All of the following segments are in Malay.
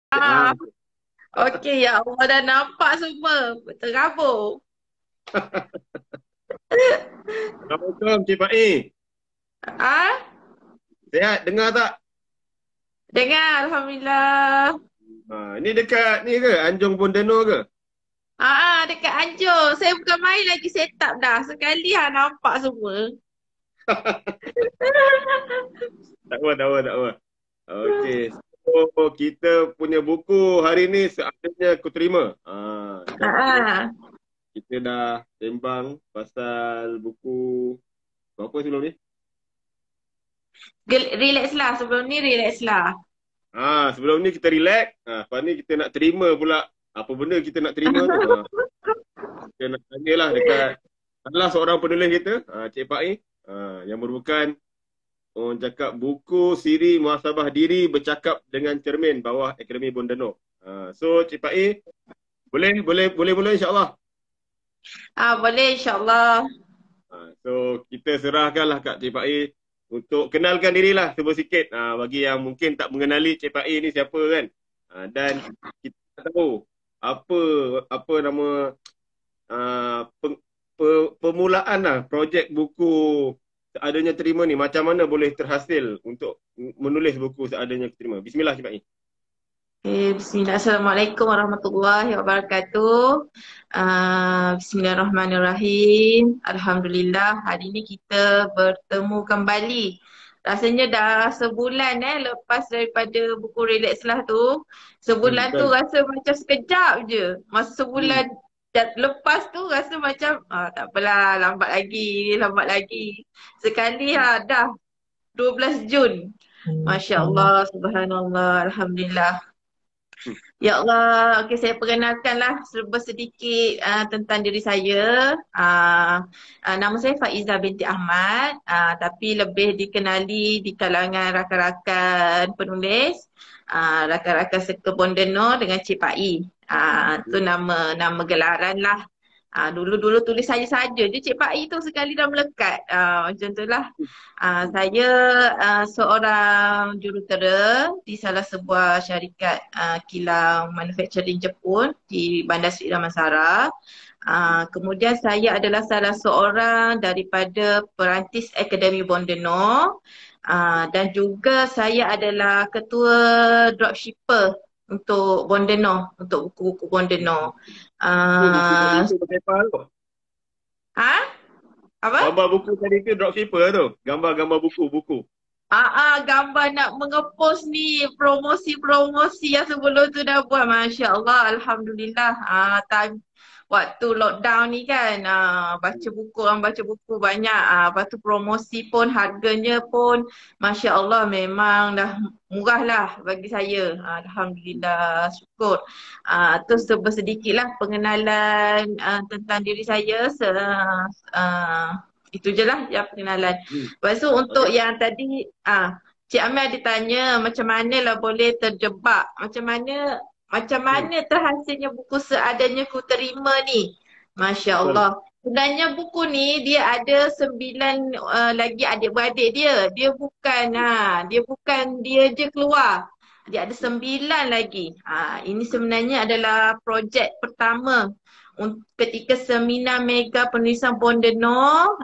Ah, Okay. okey ya Allah dah nampak semua. Terabur. Assalamualaikum Cik Pak E. Ah, Sihat dengar tak? dengar Alhamdulillah. Ini dekat ni ke? Anjung Bondeno ke? Dekat Anjur. Saya bukan main lagi set up dah. Sekali nampak semua. Tak apa, tak apa, tak apa. Okey. So, kita punya buku hari ni seadanya aku terima. Dan Ah, kita dah sembang pasal buku apa sebelum ni? Relax lah. Sebelum ni relax lah. Sebelum ni kita relax. Lepas ni kita nak terima pula apa benda kita nak terima tu. Kita nak tanyalah dekat salah seorang penulis kita, Cik Pak E. Yang merupakan orang cakap buku siri muhasabah diri bercakap dengan cermin bawah Akademi Bondeno. So Cik Pak E, boleh mula insya-Allah. Boleh insyaAllah. So kita serahkanlah kat Cik Pak E untuk kenalkan dirilah cuba sikit bagi yang mungkin tak mengenali Cik Pak E ni siapa kan. Dan kita tak tahu apa apa nama permulaan lah projek buku seadanya terima ni macam mana boleh terhasil untuk menulis buku seadanya terima. Bismillah Cik Pak E. Bismillah. Assalamualaikum warahmatullahi wabarakatuh. Bismillahirrahmanirrahim. Alhamdulillah hari ini kita bertemu kembali. Rasanya dah sebulan lepas daripada buku Relax lah tu. Sebulan tu Betul. rasa macam sekejap je. Masa sebulan Hmm. lepas tu rasa macam tak apalah, lambat lagi, lambat lagi. Sekali dah 12 Jun. Masya Allah, subhanallah, alhamdulillah. Hmm. Ya Allah, okey saya perkenalkanlah serba sedikit tentang diri saya. Nama saya Faiza binti Ahmad, tapi lebih dikenali di kalangan rakan-rakan penulis, rakan-rakan Circle Bondeno dengan Cik Pak I. Tu nama gelaran lah. Dulu-dulu tulis saya saja je Cik Pak I tu sekali dah melekat. Macam tu lah. Saya seorang jurutera di salah sebuah syarikat kilang manufacturing Jepun di Bandar Seri Damansara. Kemudian saya adalah salah seorang daripada perantis Akademi Bondeno. Dan juga saya adalah ketua dropshipper untuk Bondeno, untuk buku-buku Bondeno. Buku tadi Uh, tu paper tu. ha? Apa? Gambar buku tadi tu dropshipper tu. Gambar-gambar buku-buku. Gambar nak mengepost ni promosi-promosi yang sebelum tu dah buat. Masya Allah, Alhamdulillah. Waktu lockdown ni kan, baca buku, orang baca buku banyak. Lepas tu promosi pun, harganya pun, Masya Allah memang dah murah lah bagi saya. Alhamdulillah, syukur. Tu sedikit lah pengenalan tentang diri saya. Itu je lah yang perkenalan. Hmm. Lepas tu untuk Okey. yang tadi Cik Amir ada tanya macam mana lah boleh terjebak. Macam Hmm. mana terhasilnya buku seadanya ku terima ni. Masya Betul. Allah. Sebenarnya buku ni dia ada 9 lagi adik-beradik dia. Dia bukan dia je keluar. Dia ada 9 lagi. Ini sebenarnya adalah projek pertama ketika seminar mega penulisan Bondeno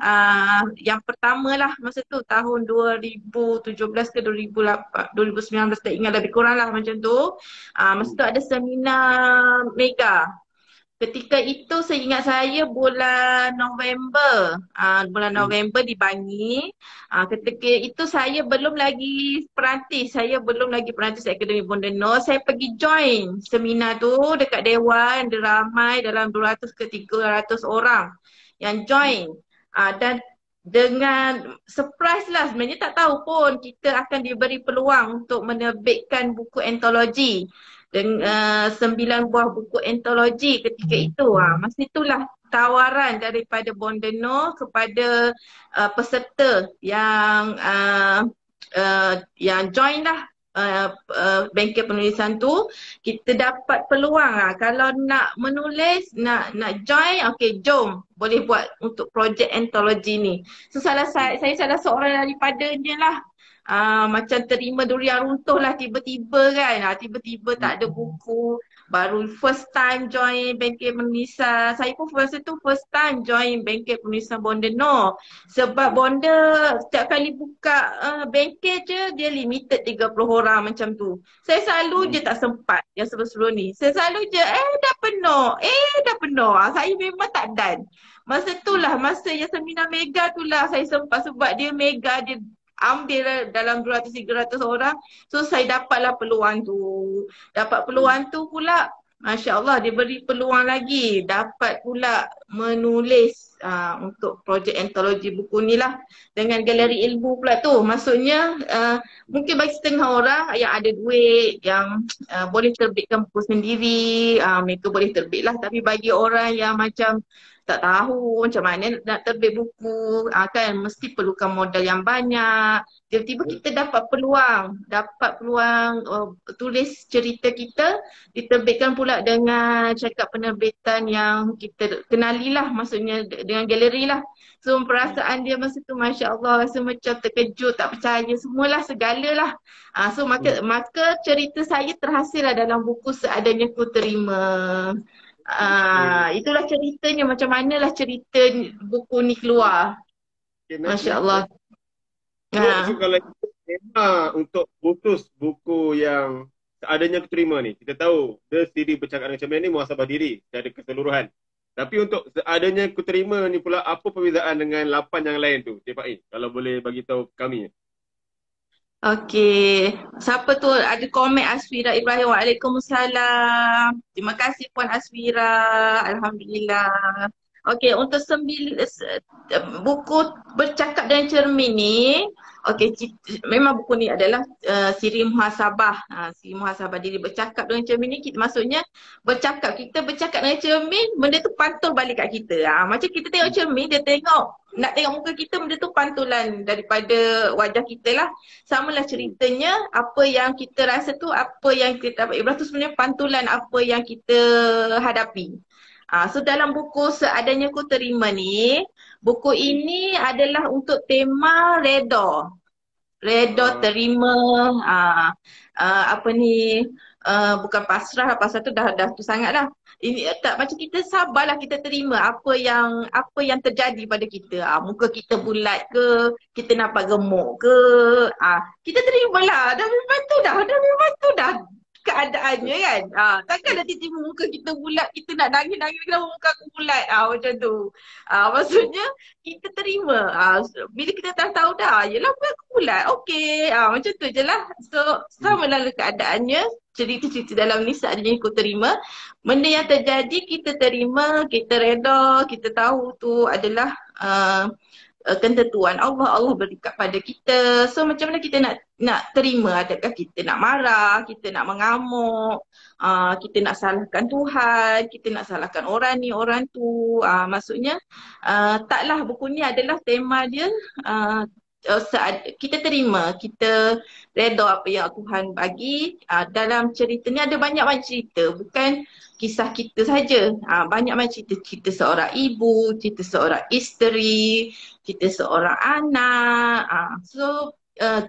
yang pertama lah masa tu tahun 2017 ke 2008, 2019 tak ingat lebih kurang lah macam tu. Masa Hmm. tu ada seminar mega. Ketika itu seingat saya bulan Hmm. November di Bangi. Ketika itu saya belum lagi perantis, Akademi Bondeno. Saya pergi join seminar tu dekat Dewan, ada ramai dalam 200 ke 300 orang yang join. Dan dengan surprise lah, sebenarnya tak tahu pun kita akan diberi peluang untuk menerbitkan buku antologi dengan 9 buah buku antologi ketika itu. Masa itulah tawaran daripada Bondeno kepada peserta yang join lah bengkel penulisan tu. Kita dapat peluang lah. Kalau nak menulis, nak join, okey jom boleh buat untuk projek antologi ni. So saya salah seorang daripadanya lah. macam terima durian runtuh lah tiba-tiba kan. Tiba-tiba tak ada Hmm. buku. Baru first time join bengkel penulisan. Saya pun first time join bengkel penulisan bonda. No. Sebab bonda setiap kali buka bengkel je dia limited 30 orang macam tu. Saya selalu je tak sempat yang sebelum-sebelum ni. Saya selalu je dah penuh. Dah penuh. Saya memang tak dan. Masa tu lah, masa yang seminar mega tu lah saya sempat sebab dia mega, dia ambil dalam 200-300 orang. So saya dapatlah peluang tu. Dapat peluang tu pula, Masya Allah dia beri peluang lagi. Dapat pula menulis untuk projek antologi buku ni lah. Dengan galeri ilmu pula tu. Maksudnya mungkin bagi setengah orang yang ada duit, yang boleh terbitkan buku sendiri, mereka boleh terbit lah. Tapi bagi orang yang macam tak tahu macam mana nak terbit buku, kan mesti perlukan modal yang banyak. Tiba-tiba kita dapat peluang tulis cerita kita, diterbitkan pula dengan syarikat penerbitan yang kita kenali lah, maksudnya dengan galeri lah. So perasaan dia masa tu Masya Allah, rasa macam terkejut, tak percaya, semualah segalalah. So maka cerita saya terhasil lah dalam buku Seadanya Ku Terima. Itulah ceritanya, macam manalah cerita buku ni keluar. Okay, Masya nice. Allah. So kalau itu tema untuk putus buku yang seadanya aku terima ni, kita tahu The Diri Bercakap Dengan Cermin ni muhasabah diri secara keseluruhan. Tapi untuk seadanya aku terima ni pula, apa perbezaan dengan 8 yang lain tu, Cik Faiz? Kalau boleh bagi tahu kami. Okey. Siapa tu ada komen? Asfira Ibrahim. Waalaikumsalam. Terima kasih Puan Asfira. Alhamdulillah. Okey, untuk buku Bercakap dengan Cermin ni, okey, memang buku ni adalah siri muhasabah. Siri muhasabah diri. Bercakap dengan cermin ni maksudnya kita bercakap dengan cermin, benda tu pantul balik kat kita. Macam kita tengok cermin, dia nak tengok muka kita, benda tu pantulan daripada wajah kita lah. Samalah ceritanya, apa yang kita rasa tu, apa yang kita dapat ibrah tu sebenarnya pantulan apa yang kita hadapi. So dalam buku Seadanya Ku Terima ni, buku ini adalah untuk tema reda. Reda, terima, apa ni, bukan pasrah tu dah tu sangat lah. Ini tak, macam kita sabarlah, kita terima apa yang terjadi pada kita. Muka kita bulat ke, kita nampak gemuk ke, kita terimalah. Dah memang tu dah keadaannya kan. Takkan dah tiba-tiba muka kita bulat, kita nak nangis-nangis kenapa muka aku bulat. Macam tu. Maksudnya kita terima. Bila kita tahu dah, yelah muka aku bulat. Okey. Macam tu je lah. So sama lah keadaannya. Cerita-cerita dalam ni Seadanya Ku Terima. Benda yang terjadi kita terima, kita reda, kita tahu tu adalah ketentuan Allah. Allah beri pada kita. So macam mana kita nak terima? Adakah kita nak marah, kita nak mengamuk, kita nak salahkan Tuhan, kita nak salahkan orang ni, orang tu. Maksudnya taklah, buku ni adalah tema dia kita terima, kita reda apa yang Tuhan bagi. Dalam cerita ni ada banyak cerita, bukan kisah kita saja. Banyak cerita. Cerita seorang ibu, cerita seorang isteri, cerita seorang anak.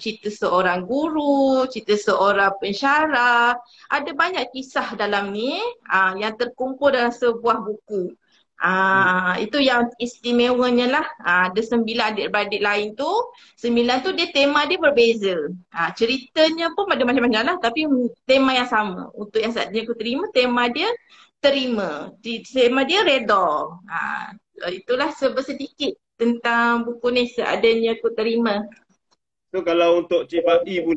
Cerita seorang guru, cerita seorang pensyarah. Ada banyak kisah dalam ni yang terkumpul dalam sebuah buku. Itu yang istimewanya lah. Ada 9 adik-beradik lain tu. 9 tu dia tema dia berbeza. Ceritanya pun ada macam-macam lah, tapi tema yang sama. Untuk yang Seadanya Ku Terima, tema dia terima. Tema dia reda. Itulah sedikit tentang buku ni Seadanya Ku Terima. So kalau untuk Cik Faiz pun,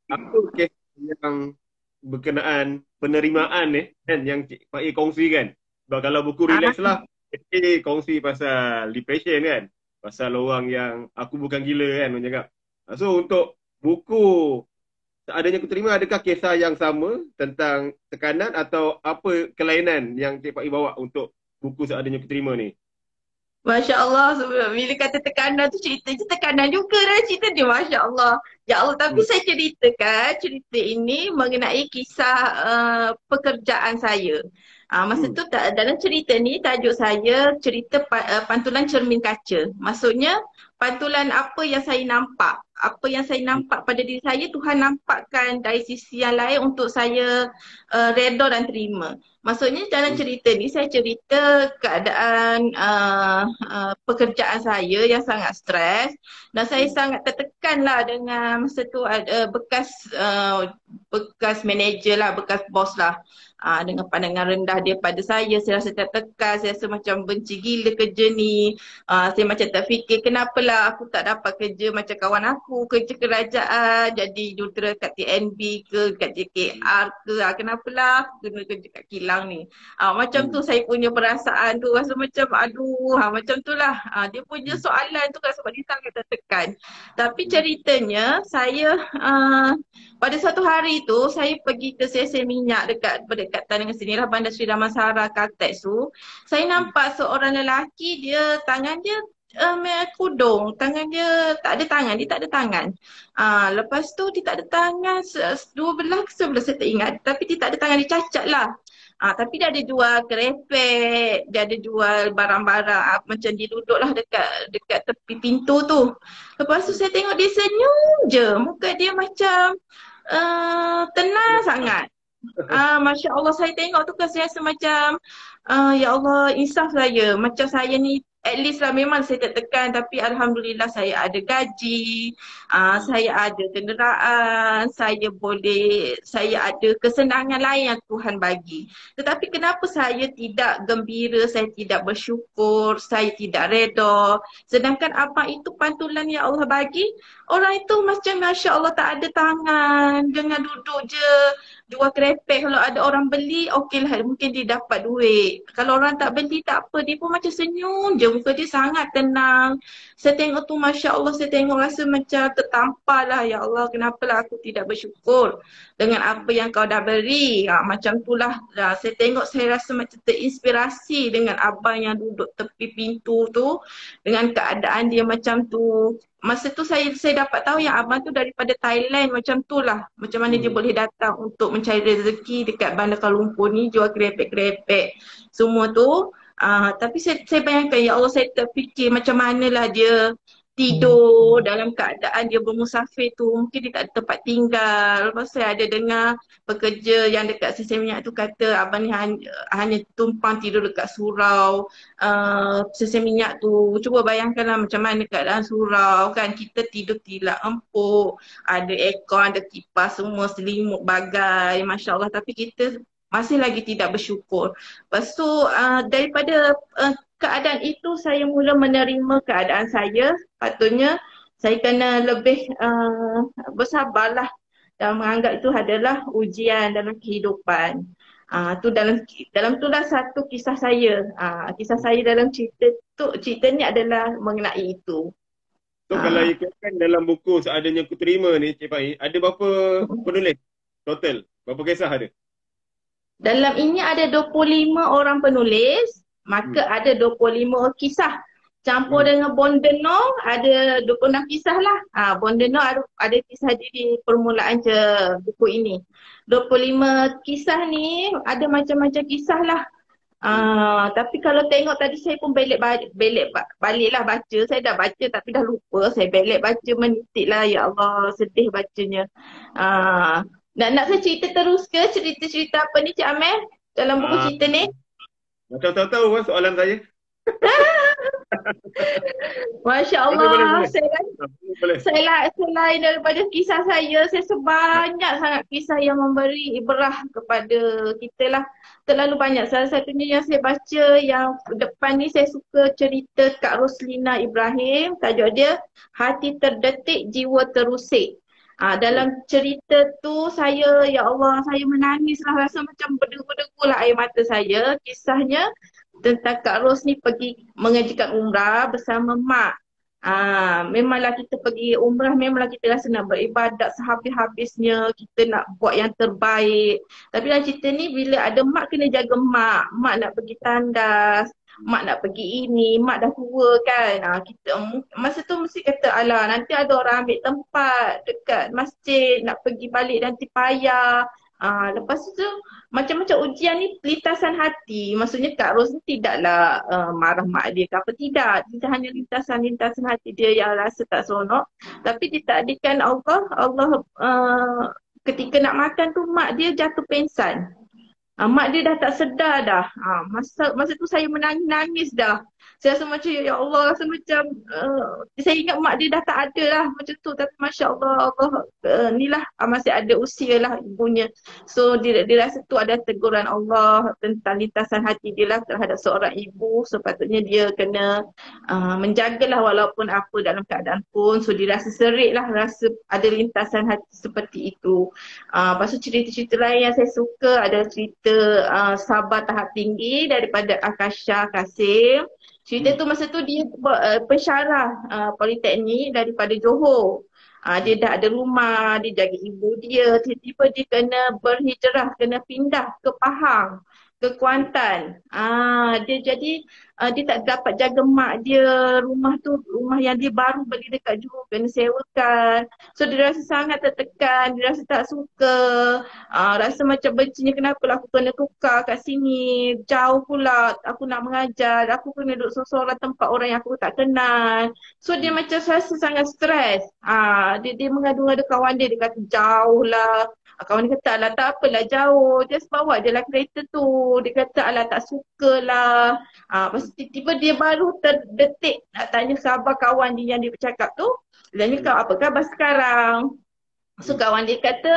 apa kes yang berkenaan penerimaan ni kan yang Cik Faiz kongsikan? Sebab kalau buku relax lah, kongsi pasal depression kan, pasal orang yang aku bukan gila kan, orang cakap. So untuk buku Seadanya Ku Terima, adakah kisah yang sama tentang tekanan atau apa kelainan yang Cik Faiz bawa untuk buku Seadanya Ku Terima ni? Masya Allah, bila kata tekanan tu cerita je tekanan juga dah cerita dia, Masya Allah. Ya Allah, tapi Hmm. saya ceritakan cerita ini mengenai kisah pekerjaan saya. Masa Hmm. tu dalam cerita ni tajuk saya cerita pantulan cermin kaca. Maksudnya pantulan apa yang saya nampak. Apa yang saya nampak pada diri saya, Tuhan nampakkan dari sisi yang lain untuk saya redha dan terima. Maksudnya dalam Hmm. cerita ni saya cerita keadaan pekerjaan saya yang sangat stres dan saya Hmm. sangat tertekan lah dengan masa tu ada bekas manager lah, bekas bos lah. Dengan pandangan rendah dia pada saya rasa tertekan, saya rasa macam benci gila kerja ni. Saya macam terfikir kenapalah aku tak dapat kerja macam kawan aku, kerja kerajaan, jadi jurutera kat TNB ke, kat JKR ke, kenapalah aku kena kerja kat kilang ni. Macam Hmm. tu saya punya perasaan tu, rasa macam aduh, macam tu lah. Dia punya soalan tu kan sebab dia sangat tertekan. Tapi ceritanya saya pada satu hari tu saya pergi ke CC Minyak dekat berdekatan dengan sini lah, Bandar Seri Damansara Caltex tu. Saya nampak seorang lelaki, dia tangan dia kudung, tangan dia tak ada tangan, dia tak ada tangan. Lepas tu dia tak ada tangan dua belah ke sebelah saya tak ingat, tapi dia tak ada tangan, dia cacat lah. Tapi dia ada jual kerepek, dia ada jual barang-barang macam dia duduk lah dekat dekat tepi pintu tu. Lepas tu saya tengok dia senyum je, muka dia macam tenang sangat. Masya Allah, saya tengok tu kan saya rasa macam ya Allah, insaf saya. Macam saya ni at least lah, memang saya tertekan tapi Alhamdulillah saya ada gaji, saya ada kenderaan, saya ada kesenangan lain yang Tuhan bagi. Tetapi kenapa saya tidak gembira, saya tidak bersyukur, saya tidak redha. Sedangkan apa itu pantulan yang Allah bagi, orang itu macam Masya Allah tak ada tangan, dengan duduk je jual kerepek. Kalau ada orang beli, okey lah, mungkin dia dapat duit. Kalau orang tak beli, tak apa, dia pun macam senyum je, muka dia sangat tenang. Saya tengok tu Masya Allah, saya tengok rasa macam tertampar lah, ya Allah, kenapalah aku tidak bersyukur dengan apa yang kau dah beri. Macam tu lah, saya tengok saya rasa macam terinspirasi dengan abang yang duduk tepi pintu tu, dengan keadaan dia macam tu. Masa tu saya dapat tahu yang abang tu daripada Thailand, macam tu lah. Macam mana dia Hmm. boleh datang untuk mencari rezeki dekat Bandar Kuala Lumpur ni, jual kerepek-kerepek semua tu. Tapi saya bayangkan, ya Allah, saya terfikir macam manalah dia tidur dalam keadaan dia bermusafir tu. Mungkin dia tak ada tempat tinggal. Lepas saya ada dengar pekerja yang dekat sisi minyak tu kata abang ni hanya tumpang tidur dekat surau sisi minyak tu. Cuba bayangkanlah macam mana keadaan surau kan. Kita tidur tilak empuk, ada aircon, ada kipas semua, selimut bagai, Masya Allah. Tapi kita masih lagi tidak bersyukur. Lepas tu daripada keadaan itu saya mula menerima keadaan saya. Patutnya saya kena lebih bersabarlah dan menganggap itu adalah ujian dalam kehidupan. Tu dalam tu dah satu kisah saya. Kisah saya dalam cerita ni adalah mengenai itu. So kalau ikutkan dalam buku Seadanya Ku Terima ni, Cik Faiz, ada berapa penulis total? Berapa kisah ada? Dalam ini ada 25 orang penulis, maka ada 25 kisah. Campur dengan Bondeno ada 26 kisah lah. Bondeno ada kisah dia di permulaan buku ini. 25 kisah ni ada macam-macam kisah lah. Tapi kalau tengok tadi saya pun balik lah baca. Saya dah baca tapi dah lupa. Saya balik baca menitik lah. Ya Allah, sedih bacanya. Nak saya cerita terus ke cerita-cerita apa ni Cik Amel dalam buku Ah, cerita ni? Macam tahu-tahu kan soalan saya. Masya Boleh, boleh, Allah, boleh. Boleh. selain daripada kisah saya sebanyak sangat kisah yang memberi ibrah kepada kita lah. Terlalu banyak. Salah satunya yang saya baca yang depan ni, saya suka cerita Kak Roslina Ibrahim. Tajuk dia Hati Terdetik Jiwa Terusik. Dalam cerita tu saya, ya Allah, saya menangis lah, rasa macam berdebu-debu lah air mata saya. Kisahnya tentang Kak Ros ni pergi mengajikan umrah bersama mak. Memanglah kita pergi umrah, memanglah kita rasa nak beribadat sehabis-habisnya, kita nak buat yang terbaik. Tapi dalam cerita ni bila ada mak, kena jaga mak. Mak nak pergi tandas, mak nak pergi ini, mak dah tua kan. Kita masa tu mesti kata alah nanti ada orang ambil tempat dekat masjid, nak pergi balik nanti payah. Lepas tu macam-macam ujian ni lintasan hati. Maksudnya Kak Ros ni tidaklah marah mak dia ke apa, tidak. Dia hanya lintasan-lintasan hati dia yang rasa tak seronok. Tapi ditakdirkan Allah ketika nak makan tu mak dia jatuh pengsan. Mak dia dah tak sedar dah. Masa tu saya menangis-nangis dah. Saya rasa macam, ya Allah, rasa macam, saya ingat mak dia dah tak ada lah macam tu. Tapi Masya Allah, ni lah masih ada usia lah ibunya. So dia rasa tu ada teguran Allah tentang lintasan hati dia lah terhadap seorang ibu. Sepatutnya dia kena menjagalah walaupun apa dalam keadaan pun. So dia rasa serik lah, rasa ada lintasan hati seperti itu. Lepas tu cerita-cerita lain yang saya suka ada cerita Sabar Tahap Tinggi daripada Akasha Kasim. Cerita tu masa tu dia pensyarah Politeknik daripada Johor. Dia dah ada rumah, dia jaga ibu dia. Tiba-tiba dia kena berhijrah, kena pindah ke Pahang, ke Kuantan. Dia jadi dia tak dapat jaga mak dia. Rumah tu, rumah yang dia baru beli dekat Johor kena sewakan. So dia rasa sangat tertekan, dia rasa tak suka. Rasa macam bencinya kenapa lah aku kena tukar kat sini. Jauh pula aku nak mengajar. Aku kena duduk seorang tempat orang yang aku tak kenal. So dia macam rasa sangat stres. Dia mengadu-ngadu kawan dia kata jauh lah. Kawan dia kata alah tak apalah jauh. Just bawa je lah kereta tu. Dia kata alah tak sukalah. Lepas tu tiba-tiba dia baru terdetik nak tanya khabar kawan dia yang dia bercakap tu. Dia tanya kau apa khabar sekarang? So kawan dia kata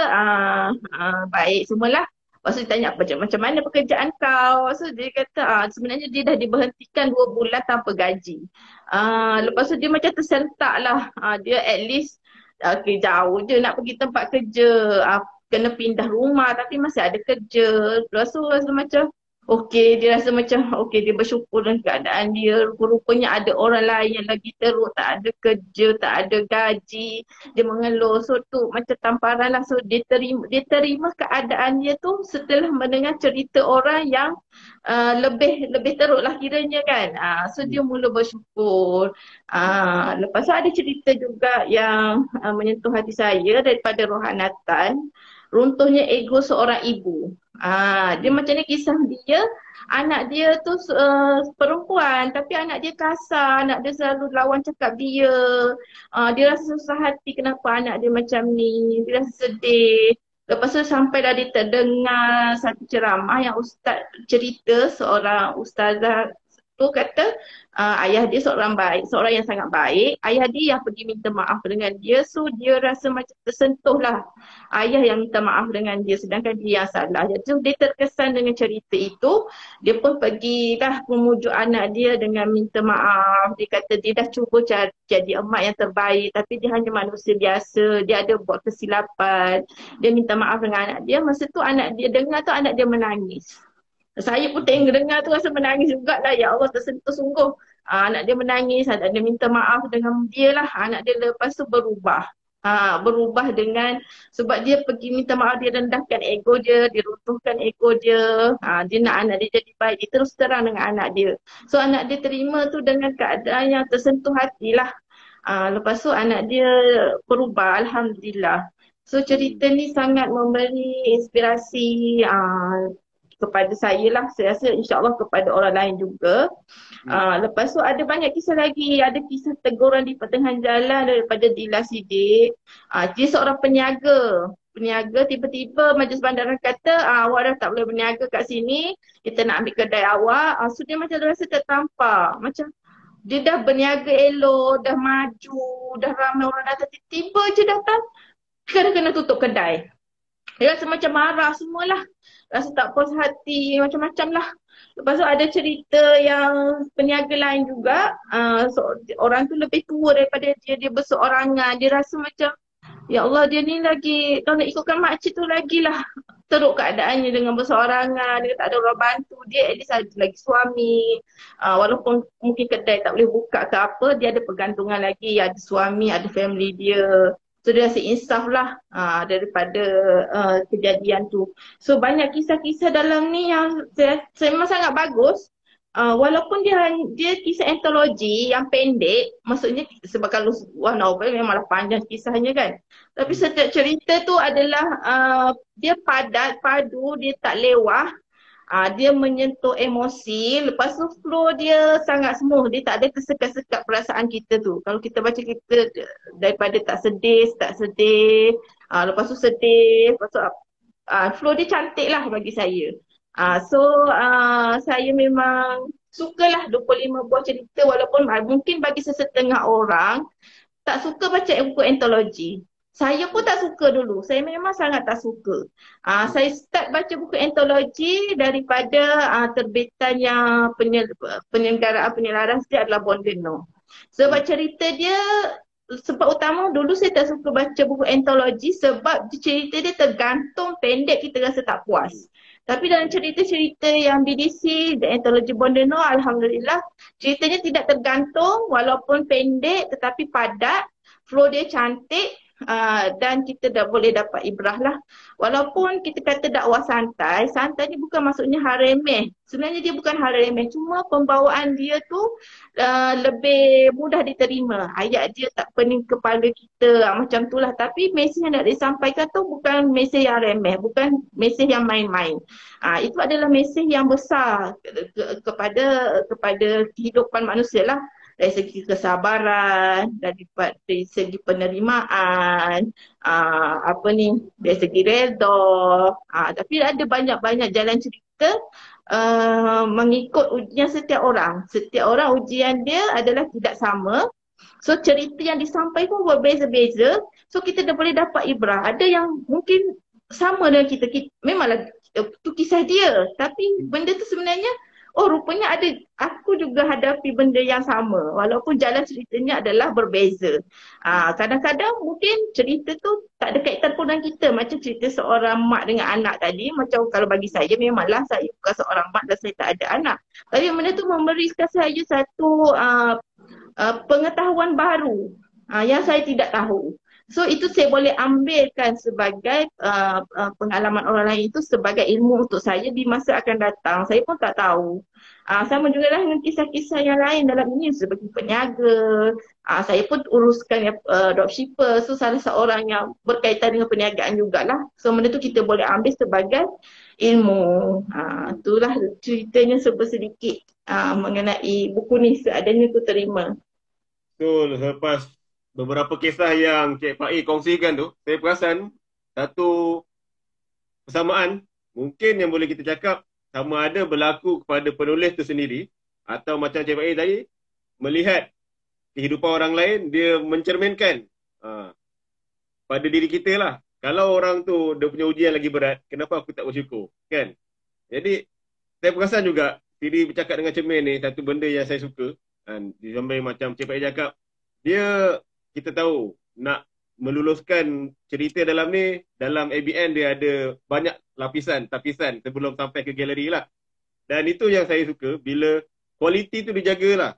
baik semualah. Lepas tu dia tanya macam mana pekerjaan kau. So dia kata sebenarnya dia dah diberhentikan 2 bulan tanpa gaji. Lepas tu dia macam tersentak lah. Dia at least okay, jauh je nak pergi tempat kerja. Kena pindah rumah tapi masih ada kerja. Lepas tu rasa macam okey, dia rasa macam okey, dia bersyukur dengan keadaan dia. Rupanya ada orang lain yang lagi teruk, tak ada kerja, tak ada gaji. Dia mengeluh. So tu macam tamparan lah. So dia terima keadaan dia tu setelah mendengar cerita orang yang lebih teruk lah kiranya kan. So dia mula bersyukur. Lepas tu ada cerita juga yang menyentuh hati saya daripada Rohanatan. Runtuhnya ego seorang ibu. Dia macam ni kisah dia. Anak dia tu perempuan tapi anak dia kasar, anak dia selalu lawan cakap dia. Dia rasa susah hati kenapa anak dia macam ni. Dia rasa sedih. Lepas tu sampailah dia terdengar satu ceramah yang ustaz cerita, seorang ustazah tu kata ayah dia seorang baik, seorang yang sangat baik. Ayah dia yang pergi minta maaf dengan dia. So dia rasa macam tersentuh lah. Ayah yang minta maaf dengan dia sedangkan dia yang salah. Jadi dia terkesan dengan cerita itu. Dia pun pergilah memujuk anak dia dengan minta maaf. Dia kata dia dah cuba jadi emak yang terbaik tapi dia hanya manusia biasa. Dia ada buat kesilapan. Dia minta maaf dengan anak dia. Masa tu anak dia dengar tu anak dia menangis. Saya pun dengar tu rasa menangis jugalah. Ya Allah, tersentuh sungguh. Anak dia menangis, anak dia minta maaf dengan dia lah. Anak dia lepas tu berubah. Berubah dengan sebab dia pergi minta maaf, dia rendahkan ego dia, dia runtuhkan ego dia. Dia nak anak dia jadi baik, dia terus terang dengan anak dia. So anak dia terima tu dengan keadaan yang tersentuh hati lah. Lepas tu anak dia berubah, Alhamdulillah. So cerita ni sangat memberi inspirasi kepada saya lah. Saya rasa insyaAllah kepada orang lain juga. Lepas tu ada banyak kisah lagi. Ada kisah teguran di pertengahan jalan daripada Dila Siddiq. Dia seorang peniaga. Peniaga tiba-tiba majlis bandaran kata awak dah tak boleh berniaga kat sini. Kita nak ambil kedai awak. So dia macam rasa tertampar. Macam dia dah berniaga elok, dah maju, dah ramai orang datang. Tiba je datang, kena tutup kedai. Dia rasa macam marah semualah. Rasa tak puas hati, macam-macam lah. Lepas tu ada cerita yang peniaga lain juga. Orang tu lebih tua daripada dia, dia berseorangan. Dia rasa macam, ya Allah dia ni lagi, kalau nak ikutkan makcik tu lagi lah teruk keadaannya dengan berseorangan. Dia tak ada orang bantu. Dia at least ada lagi suami. Walaupun mungkin kedai tak boleh buka ke apa, dia ada pergantungan lagi. Ada suami, ada family dia. So dia rasa insaf lah daripada kejadian tu. So banyak kisah-kisah dalam ni yang saya memang sangat bagus. walaupun dia kisah antologi yang pendek, maksudnya sebab kalau one novel memanglah panjang kisahnya kan. Tapi Hmm. setiap cerita tu adalah dia padat, padu, dia tak lewah. Dia menyentuh emosi, lepas tu flow dia sangat smooth, dia tak ada tersekat-sekat perasaan kita tu. Kalau kita baca kita daripada tak sedih, lepas tu sedih, lepas tu flow dia cantik lah bagi saya. Saya memang sukalah 25 buah cerita walaupun mungkin bagi sesetengah orang tak suka baca buku antologi. Saya pun tak suka dulu. Saya memang sangat tak suka. Saya start baca buku antologi daripada terbitan yang penyelenggaraan penyelaras dia adalah Bondeno. Hmm. Sebab cerita dia, sebab utama dulu saya tak suka baca buku antologi sebab cerita dia tergantung pendek kita rasa tak puas. Tapi dalam cerita-cerita yang BDC, The Anthology Bondeno, Alhamdulillah, ceritanya tidak tergantung walaupun pendek tetapi padat, flow dia cantik dan kita dah boleh dapat ibrah lah. Walaupun kita kata dakwah santai, santai ni bukan maksudnya hal remeh. Sebenarnya dia bukan hal remeh, cuma pembawaan dia tu lebih mudah diterima. Ayat dia tak pening kepala kita macam tu lah. Tapi mesej yang nak disampaikan tu bukan mesej yang remeh, bukan mesej yang main-main. Itu adalah mesej yang besar kepada kehidupan manusia lah. Dari segi kesabaran, dari segi penerimaan, dari segi redha. Tapi ada banyak-banyak jalan cerita mengikut ujian setiap orang. Setiap orang ujian dia adalah tidak sama. So cerita yang disampaikan pun berbeza-beza. So kita dah boleh dapat ibrah. Ada yang mungkin sama dengan kita memanglah itu kisah dia. Tapi benda tu sebenarnya, oh rupanya aku juga hadapi benda yang sama. Walaupun jalan ceritanya adalah berbeza. Kadang-kadang mungkin cerita tu tak ada kaitan pun dengan kita. Macam cerita seorang mak dengan anak tadi. Macam kalau bagi saya, memanglah saya bukan seorang mak dan saya tak ada anak. Tapi benda tu memberikan saya satu pengetahuan baru yang saya tidak tahu. So itu saya boleh ambilkan sebagai pengalaman orang lain itu sebagai ilmu untuk saya di masa akan datang. Saya pun tak tahu. Sama juga lah dengan kisah-kisah yang lain dalam ini seperti peniaga. Saya pun uruskan dropshipper. So salah seorang yang berkaitan dengan perniagaan jugalah. So benda tu kita boleh ambil sebagai ilmu. Itulah ceritanya sedikit mengenai buku ni seadanya aku terima. So, selepas beberapa kisah yang Cik Faiz kongsikan tu, saya perasan satu persamaan mungkin yang boleh kita cakap sama ada berlaku kepada penulis tu sendiri atau macam Cik Faiz tadi melihat kehidupan orang lain, dia mencerminkan pada diri kita lah. Kalau orang tu dia punya ujian lagi berat, kenapa aku tak bersyukur, kan? Jadi saya perasan juga diri bercakap dengan cermin ni satu benda yang saya suka. Dan sampai macam Cik Faiz cakap, dia kita tahu nak meluluskan cerita dalam ni, dalam ABN dia ada banyak tapisan sebelum sampai ke galeri lah. Dan itu yang saya suka bila kualiti tu dijagalah.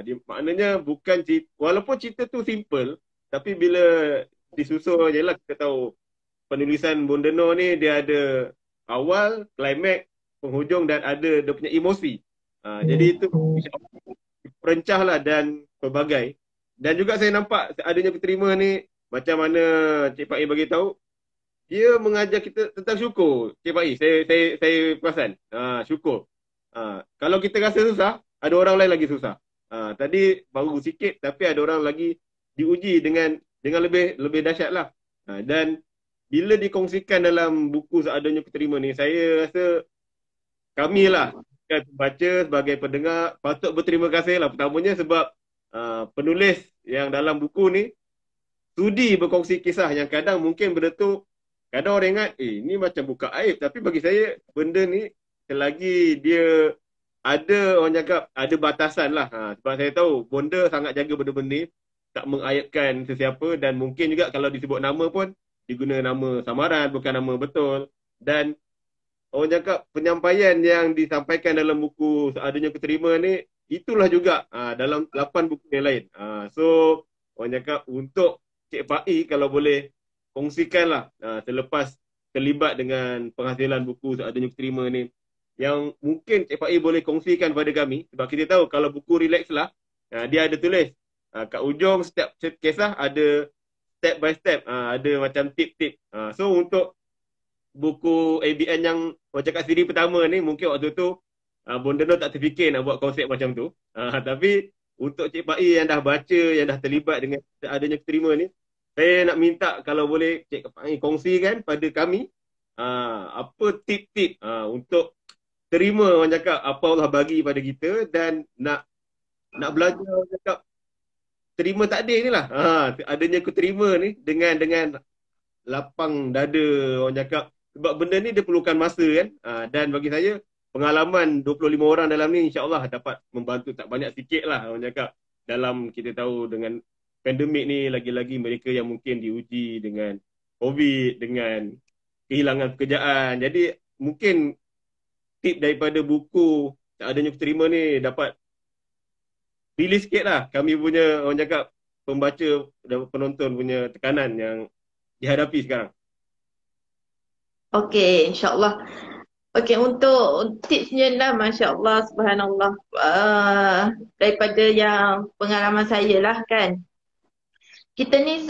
Maknanya bukan walaupun cerita tu simple, tapi bila disusul je lah, kita tahu penulisan Bondeno ni dia ada awal, klimaks, penghujung dan ada dia punya emosi. Jadi itu perencah lah dan pelbagai. Dan juga saya nampak adanya keterima ni macam mana Cik Faiz bagi tahu, dia mengajar kita tentang syukur. Cik Faiz, saya perasan. Syukur. Kalau kita rasa susah, ada orang lain lagi susah. Tadi baru sikit tapi ada orang lagi diuji dengan lebih dahsyat lah. Dan bila dikongsikan dalam buku seadanya keterima ni, saya rasa kami lah baca sebagai pendengar patut berterima kasih lah. Pertamanya sebab penulis yang dalam buku ni sudi berkongsi kisah yang kadang mungkin benda tu, kadang orang ingat ni macam buka aib, tapi bagi saya benda ni selagi dia ada, orang cakap ada batasan lah. Sebab saya tahu Bonda sangat jaga benda-benda ni, tak mengaibkan sesiapa, dan mungkin juga kalau disebut nama pun diguna nama samaran, bukan nama betul. Dan orang cakap penyampaian yang disampaikan dalam buku seadanya keterima ni, itulah juga dalam 8 buku yang lain. So orang cakap untuk Cik Faiz kalau boleh kongsikan lah selepas terlibat dengan penghasilan buku seadanya keterima ni, yang mungkin Cik Faiz boleh kongsikan pada kami? Sebab kita tahu kalau buku Relax lah, dia ada tulis kat ujung setiap kisah ada step by step, ada macam tip-tip. So untuk buku ABN yang orang cakap siri pertama ni, mungkin waktu tu Bonda Nur tak terfikir nak buat konsep macam tu. Tapi untuk Cik Faiz yang dah baca, yang dah terlibat dengan adanya keterima ni, saya nak minta kalau boleh Cik Faiz kongsikan pada kami apa tip-tip untuk terima orang cakap apa Allah bagi pada kita dan nak belajar orang cakap terima takdir ni lah. Adanya keterima ni dengan lapang dada orang cakap. Sebab benda ni dia perlukan masa kan. Dan bagi saya pengalaman 25 orang dalam ni insya-Allah dapat membantu tak banyak sikit lah orang cakap. Dalam kita tahu dengan pandemik ni lagi-lagi mereka yang mungkin diuji dengan COVID, dengan kehilangan pekerjaan. Jadi mungkin tip daripada buku tak adanya keterima ni dapat release sikit lah kami punya orang cakap pembaca dan penonton punya tekanan yang dihadapi sekarang. Okey, insya-Allah. Okey, untuk tipsnya lah, masya-Allah, subhanallah. Daripada yang pengalaman saya lah kan. Kita ni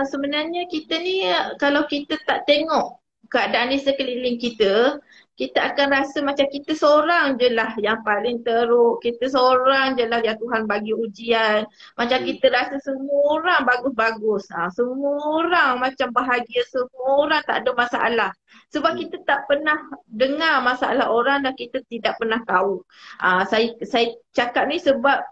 sebenarnya kita ni kalau kita tak tengok keadaan di sekeliling kita, kita akan rasa macam kita seorang je lah yang paling teruk. Kita seorang je lah yang Tuhan bagi ujian. Macam kita rasa semua orang bagus-bagus. Semua orang macam bahagia. Semua orang tak ada masalah. Sebab kita tak pernah dengar masalah orang dan kita tidak pernah tahu. Saya cakap ni sebab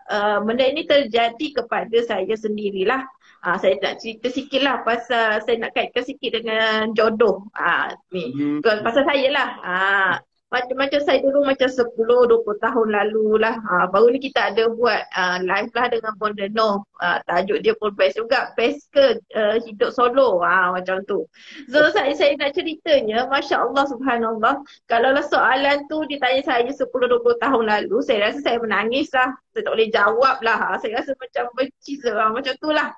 benda ini terjadi kepada saya sendirilah. Saya nak cerita sikit lah pasal saya nak kaitkan sikit dengan jodoh. Ni pasal saya lah. Macam saya dulu macam 10-20 tahun lalu lah. Baru ni kita ada buat live lah dengan Bonda Nur. Tajuk dia pun best juga. Best ke hidup solo? Macam tu. So saya nak ceritanya, Masya Allah, subhanallah. Kalau lah soalan tu ditanya saya 10-20 tahun lalu, saya rasa saya menangis lah. Saya tak boleh jawab lah. Saya rasa macam benci lah. Macam tu lah.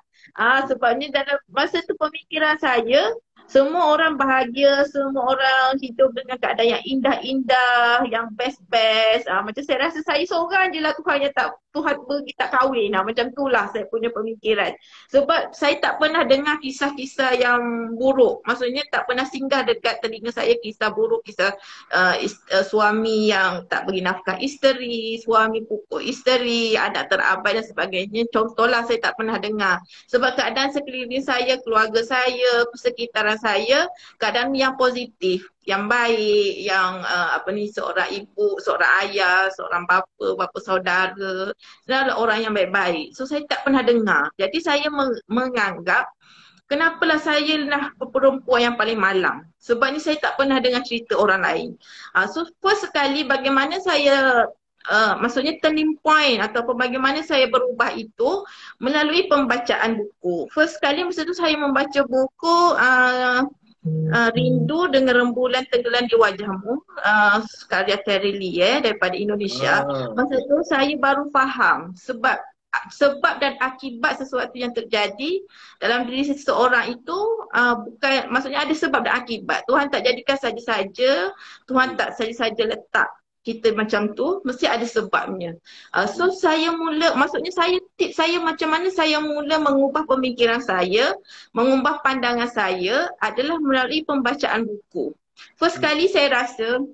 Sebabnya dalam masa tu pemikiran saya, semua orang bahagia, semua orang hidup dengan keadaan yang indah-indah, yang best-best. Macam saya rasa saya seorang je lah Tuhan bagi tak kahwin. Macam tu lah saya punya pemikiran. Sebab saya tak pernah dengar kisah-kisah yang buruk. Maksudnya tak pernah singgah dekat telinga saya kisah buruk, kisah suami yang tak bagi nafkah isteri, suami pukul isteri, anak terabai dan sebagainya. Contohlah saya tak pernah dengar. Sebab keadaan sekeliling saya, keluarga saya, persekitaran saya, keadaan yang positif, yang baik, yang seorang ibu, seorang ayah, seorang bapa saudara, adalah orang yang baik-baik. So saya tak pernah dengar. Jadi saya menganggap kenapalah saya lah perempuan yang paling malang. Sebab ni saya tak pernah dengar cerita orang lain. So first sekali bagaimana saya maksudnya turning point ataupun bagaimana saya berubah itu melalui pembacaan buku. First kali masa tu saya membaca buku Rindu dengan Rembulan Tenggelam di Wajahmu, karya Terry Lee daripada Indonesia. Masa tu saya baru faham sebab dan akibat sesuatu yang terjadi dalam diri seseorang itu bukan, maksudnya ada sebab dan akibat. Tuhan tak jadikan saja-saja, Tuhan tak saja-saja letak kita macam tu, mesti ada sebabnya. So saya mula, maksudnya tips saya macam mana saya mula mengubah pemikiran saya, mengubah pandangan saya adalah melalui pembacaan buku. First kali saya rasa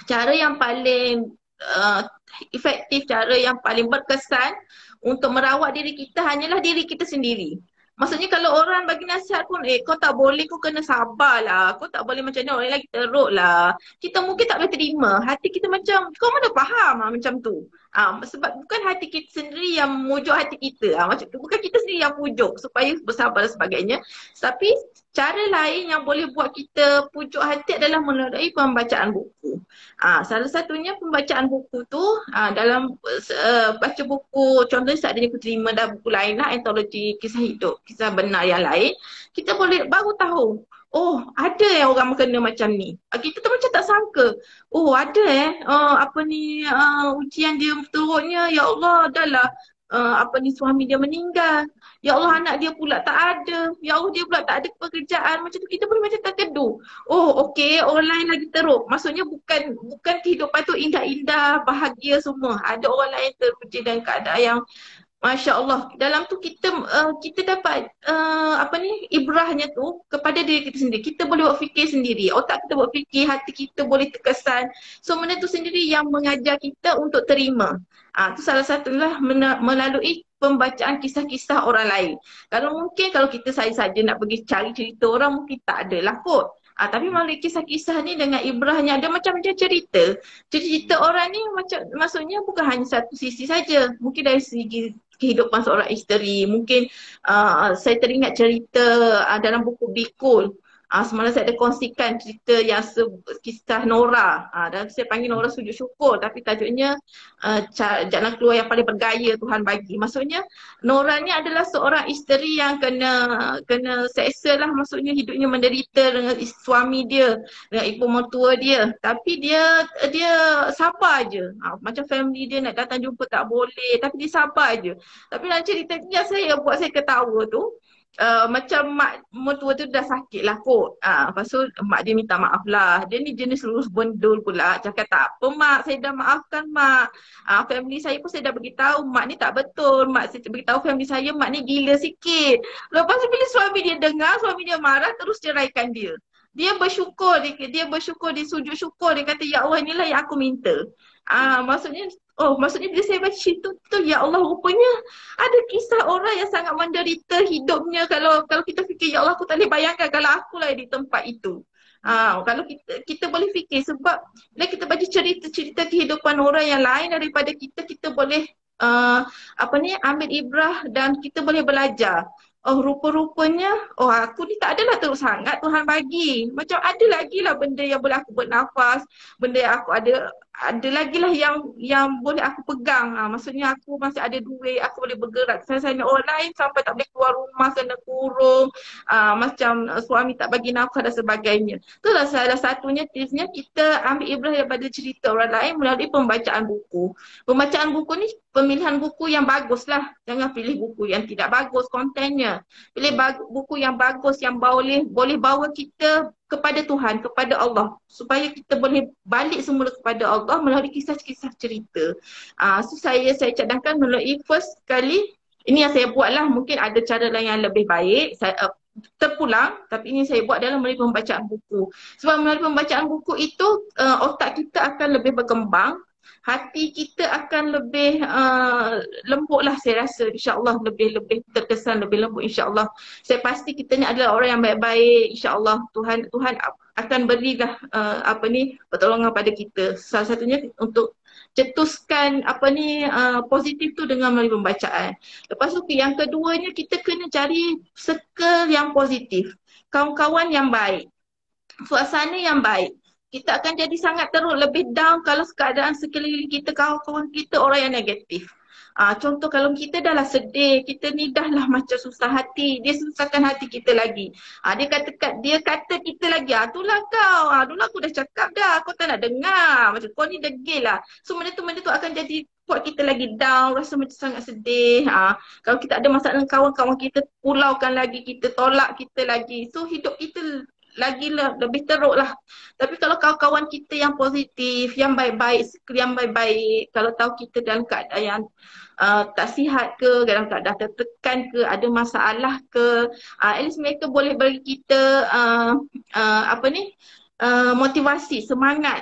cara yang paling efektif, cara yang paling berkesan untuk merawat diri kita hanyalah diri kita sendiri. Maksudnya kalau orang bagi nasihat pun, kau tak boleh, kau kena sabarlah, kau tak boleh macam ni, orang lagi teruk lah. Kita mungkin tak boleh terima. Hati kita macam, kau mana faham macam tu. Sebab bukan hati kita sendiri yang mujuk hati kita. Macam tu, bukan kita sendiri yang pujuk supaya bersabar dan sebagainya. Tapi cara lain yang boleh buat kita pujuk hati adalah melalui pembacaan buku. Salah satunya pembacaan buku tu dalam baca buku, contohnya Seadanya Ku Terima dan buku lain lah, antologi kisah hidup, kisah benar yang lain, kita boleh baru tahu, oh ada orang kena macam ni. Kita tu macam tak sangka, oh ada ujian dia teruknya, ya Allah, dah lah suami dia meninggal. Ya Allah, anak dia pula tak ada. Ya Allah, dia pula tak ada pekerjaan. Macam tu kita pun macam terkedu. Oh, okey, orang lain lagi teruk. Maksudnya bukan bukan kehidupan tu indah-indah, bahagia semua. Ada orang lain teruji dalam keadaan yang Masya Allah, dalam tu kita dapat ibrahnya tu kepada diri kita sendiri. Kita boleh buat fikir sendiri, otak kita buat fikir, hati kita boleh terkesan. So benda tu sendiri yang mengajar kita untuk terima. Tu salah satulah melalui pembacaan kisah-kisah orang lain. Kalau kita saja nak pergi cari cerita orang, mungkin tak adalah kot. Tapi melalui kisah-kisah ni dengan ibrahnya ada macam-macam cerita. Cerita orang ni maksudnya bukan hanya satu sisi saja. Mungkin dari segi kehidupan seorang isteri. Mungkin saya teringat cerita dalam buku Bikul. Semalam saya ada kongsikan cerita yang kisah Nora. Dan saya panggil Nora Sujud Syukur. Tapi tajuknya jalan keluar yang paling bergaya Tuhan bagi. Maksudnya Nora ni adalah seorang isteri yang kena seksa lah. Maksudnya hidupnya menderita dengan suami dia, dengan ibu mertua dia. Tapi dia sabar je. Macam family dia nak datang jumpa tak boleh. Tapi dia sabar je. Tapi dalam cerita ni yang buat saya ketawa tu, macam mak mertua tu dah sakit lah kot. Lepas tu mak dia minta maaf lah. Dia ni jenis lurus bendul pula. Cakap tak apa mak, saya dah maafkan mak. Family saya pun saya dah beritahu mak ni tak betul. Mak saya beritahu family saya mak ni gila sikit. Lepas tu bila suami dia dengar, suami dia marah, terus ceraikan dia. Dia bersyukur, dia sujud syukur. Dia kata ya Allah, inilah yang aku minta. Maksudnya bila saya baca cerita tu, ya Allah, rupanya ada kisah orang yang sangat menderita hidupnya. Kalau kita fikir, ya Allah, aku tak boleh bayangkan kalau akulah di tempat itu. Kalau kita boleh fikir, sebab bila kita baca cerita-cerita kehidupan orang yang lain daripada kita boleh ambil ibrah dan kita boleh belajar. Oh, rupa-rupanya, aku ni tak adalah teruk sangat Tuhan bagi. Macam ada lagi lah benda yang boleh aku bernafas, benda yang aku ada lagi lah yang boleh aku pegang. Maksudnya aku masih ada duit, aku boleh bergerak. Saya orang lain sampai tak boleh keluar rumah, kena kurung, macam suami tak bagi nafkah dan sebagainya. Itulah salah satunya tipsnya, kita ambil ibrah daripada cerita orang lain melalui pembacaan buku. Pembacaan buku ni, pemilihan buku yang bagus lah. Jangan pilih buku yang tidak bagus kontennya. Pilih buku yang bagus, yang boleh bawa kita kepada Tuhan, kepada Allah, supaya kita boleh balik semula kepada Allah melalui kisah-kisah cerita. So saya cadangkan melalui first kali, ini yang saya buat lah. Mungkin ada cara lain yang lebih baik, saya terpulang, tapi ini saya buat dalam melalui pembacaan buku. Sebab melalui pembacaan buku itu otak kita akan lebih berkembang, hati kita akan lebih lembut lah, saya rasa, insyaAllah lebih terkesan, lebih lembut, insyaAllah. Saya pasti kita ni adalah orang yang baik-baik, insyaAllah. Tuhan akan berilah pertolongan pada kita. Salah satunya untuk cetuskan positif tu dengan melalui pembacaan. Lepas tu yang keduanya, kita kena cari circle yang positif, kawan-kawan yang baik, suasana yang baik. Kita akan jadi sangat teruk, lebih down kalau keadaan sekeliling kita, kawan-kawan kita orang yang negatif. Contoh kalau kita dah lah sedih, kita ni dah lah macam susah hati, dia susahkan hati kita lagi. Dia kata kita lagi, itulah kau, dulu aku dah cakap dah, kau tak nak dengar, macam kau ni degil lah. So benda tu akan jadi buat kita lagi down, rasa macam sangat sedih. Kalau kita ada masalah dengan kawan-kawan kita, pulaukan lagi, kita tolak kita lagi. So hidup kita lagi lah, lebih teruk lah. Tapi kalau kawan-kawan kita yang positif, yang baik-baik, kalau tahu kita dalam keadaan yang tak sihat ke, dalam keadaan tertekan ke, ada masalah ke, at least mereka boleh bagi kita motivasi, semangat.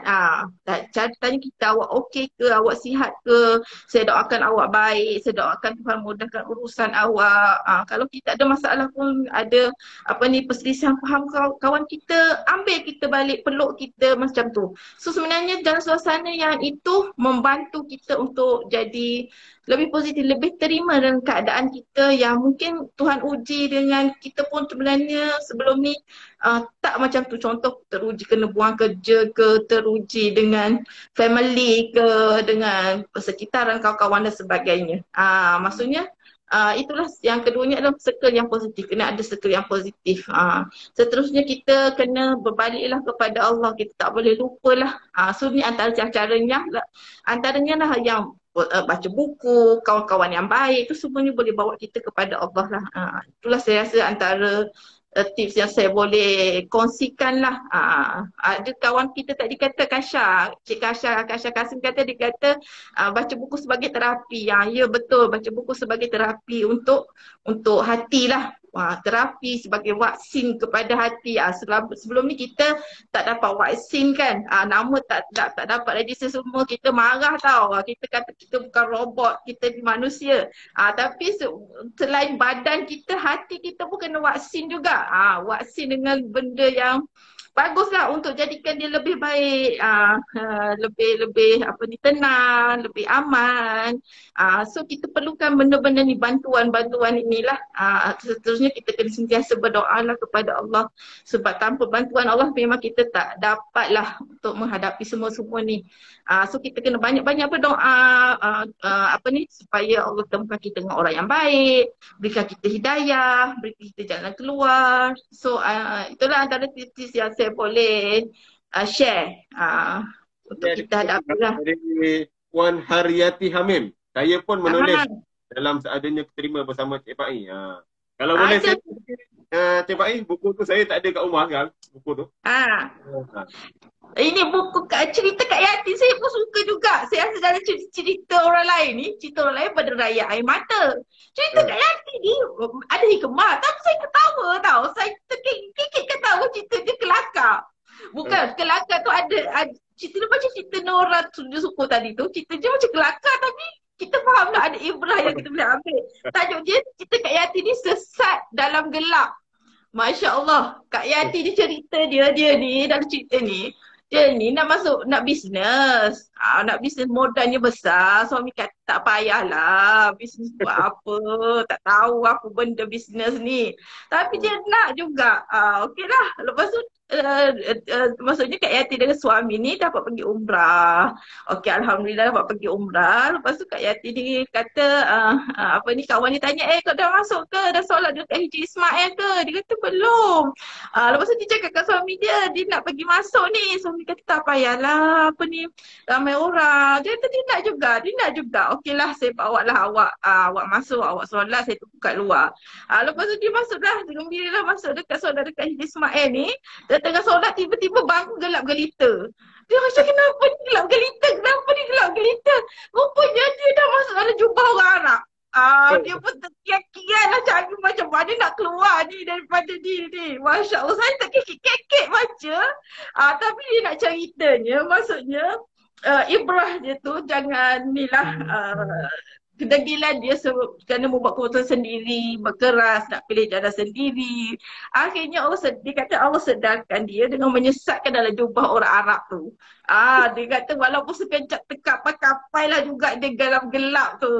Cara tanya kita, awak okey ke, awak sihat ke, saya doakan awak baik, saya doakan Tuhan mudahkan urusan awak. Kalau kita ada masalah pun, ada perselisihan faham kawan kita, ambil kita balik, peluk kita macam tu. So sebenarnya dalam suasana yang itu membantu kita untuk jadi lebih positif, lebih terima dengan keadaan kita yang mungkin Tuhan uji dengan kita pun sebenarnya sebelum ni tak macam tu. Contoh teruji kena buang kerja ke, teruji dengan family ke, dengan persekitaran kawan-kawan dan sebagainya. Maksudnya itulah yang keduanya adalah circle yang positif. Kena ada circle yang positif. Seterusnya kita kena berbaliklah kepada Allah. Kita tak boleh lupalah. So ni antara caranya lah yang baca buku, kawan-kawan yang baik, itu semuanya boleh bawa kita kepada Allah lah. Itulah saya rasa antara tips yang saya boleh kongsikan lah. Ada kawan kita tadi kata Kasha, Cik Kasha Kasim kata, dia kata baca buku sebagai terapi. Ya betul, baca buku sebagai terapi untuk hati lah. Terapi sebagai vaksin kepada hati. Sebelum ni kita tak dapat vaksin kan. Nama tak dapat register semua. Kita marah tau. Kita kata kita bukan robot, kita ni manusia. Tapi selain badan kita, hati kita pun kena vaksin juga. Vaksin dengan benda yang baguslah untuk jadikan dia lebih baik, lebih tenang, lebih aman. So kita perlukan benda-benda ni, bantuan-bantuan inilah. Seterusnya kita kena sentiasa berdoa lah kepada Allah, sebab tanpa bantuan Allah memang kita tak dapatlah untuk menghadapi semua-semua ni. So kita kena banyak-banyak berdoa, supaya Allah temukan kita dengan orang yang baik, berikan kita hidayah, berikan kita jalan keluar. So itulah antara tips yang saya boleh share untuk kita hadapi lah. Dari Puan Haryati Hamim, saya pun menulis dalam seadanya terima bersama Cik Faiz. Kalau boleh saya, Cik Faiz, buku tu saya tak ada kat rumah kan, buku tu. Ini buku cerita Kak Yati saya pun suka juga. Saya rasa dalam cerita orang lain ni, cerita orang lain pada Raya Air Mata. Cerita Kak Yati ni ada hikmah, tapi saya ketawa tau. Saya terkikik ketawa, cerita dia kelakar. Bukan, kelakar tu ada cerita dia macam cerita Nora Suko tadi tu. Cerita dia macam kelakar tapi kita faham tak ada ibrah yang kita boleh ambil. Tajuk dia, cerita Kak Yati ni sesat dalam gelap. Masya Allah, Kak Yati ni cerita dia ni dalam cerita ni. Dia ni nak bisnes. Nak bisnes modalnya besar. Suami kata tak payahlah. Bisnes buat apa. Tak tahu apa benda bisnes ni. Tapi dia nak juga. Okeylah. Lepas tu maksudnya Kak Yati dengan suami ni dapat pergi umrah. Okey, Alhamdulillah dapat pergi umrah. Lepas tu Kak Yati ni kata kawan dia tanya, kau dah masuk ke? Dah solat dekat Hijri Ismail ke? Dia kata belum. Lepas tu dia cakap kat suami dia nak pergi masuk ni. Suami kata tak payahlah, ramai orang. Dia kata dia nak juga. Okeylah, saya bawa lah awak masuk, awak solat, saya tunggu kat luar. Lepas tu dia masuk dah, gembira lah masuk solat dekat Hijri Ismail ni. Tengah solat tiba-tiba bangku gelap gelita. Dia macam kenapa ni gelap gelita? Kenapa ni gelap gelita? Rupanya dia dah masuk dalam jubah orang Arab. Dia pun terkiak-kiak lah cari macam mana nak keluar ni daripada ni. Masya Allah, saya tak kekek-kekek baca. Tapi dia nak ceritanya, maksudnya ibrah dia tu jangan kedegilan dia kerana membuat keputusan sendiri, berkeras, nak pilih jalan sendiri. Akhirnya dia kata Allah sedarkan dia dengan menyesatkan dalam jubah orang Arab tu. Dia kata walaupun sekejap terkapai lah juga dia gelap-gelap tu.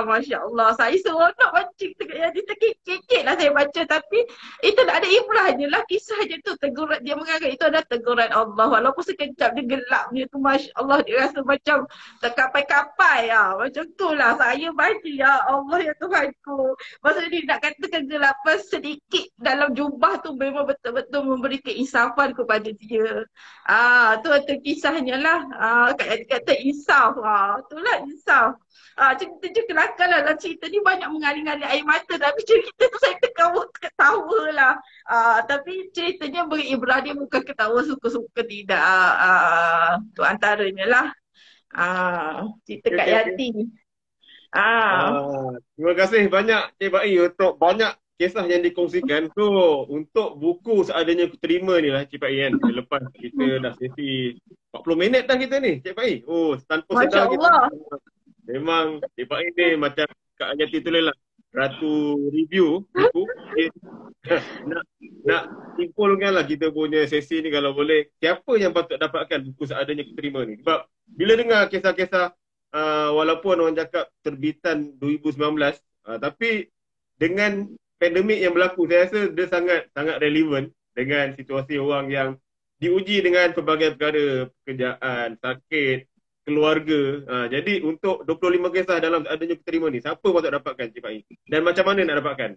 Masya Allah. Saya seronok baca dia terkekek lah saya baca. Tapi itu tak ada ibrahnya lah. Kisah je tu. Teguran dia menganggap itu adalah teguran Allah. Walaupun sekejap dia gelapnya tu, Masya Allah, dia rasa macam terkapai-kapai. Macam tu lah saya baca. Ya Allah, ya Tuhanku. Maksudnya dia nak kata kegelapan sedikit dalam jubah tu memang betul-betul memberi keinsafan kepada dia. Tu kisahnya lah. Kata insaf. Itulah insaf. Cerita je kelakar lah. Dalam cerita ni banyak mengalir-ngalir air mata. Tapi cerita tu saya ketawa lah. Tapi ceritanya beri ibrah, dia bukan ketawa suka-suka, tidak. Tu antaranya lah. Cerita Kak Yati. Terima kasih banyak Cik Faiz untuk banyak kisah yang dikongsikan. So untuk buku seadanya aku terima ni lah Cik Faiz kan. Lepas kita dah sesi 40 minit dah kita ni Cik Faiz. Tanpa sedar kita. Memang Cik Faiz ni macam Kak Yati tulis lah, ratu review buku. nak simpulkan lah kita punya sesi ni kalau boleh. Siapa yang patut dapatkan buku seadanya aku terima ni? Sebab bila dengar kisah-kisah walaupun orang cakap terbitan 2019, tapi dengan pandemik yang berlaku, saya rasa dia sangat relevan dengan situasi orang yang diuji dengan pelbagai perkara, pekerjaan, sakit, keluarga. Jadi untuk 25 kisah dalam adanya terima ni, siapa patut dapatkan Cik Faiz? Dan macam mana nak dapatkan?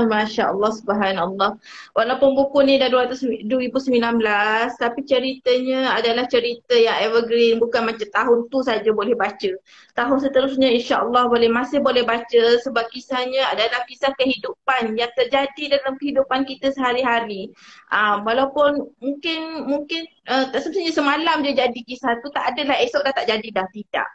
Masya Allah, subhanallah. Walaupun buku ni dah 2019, tapi ceritanya adalah cerita yang evergreen. Bukan macam tahun tu saja boleh baca. Tahun seterusnya insya Allah masih boleh baca. Sebab kisahnya adalah kisah kehidupan yang terjadi dalam kehidupan kita sehari-hari. Walaupun mungkin tak semestinya semalam je jadi kisah tu, tak adalah esok dah tak jadi dah. Tidak.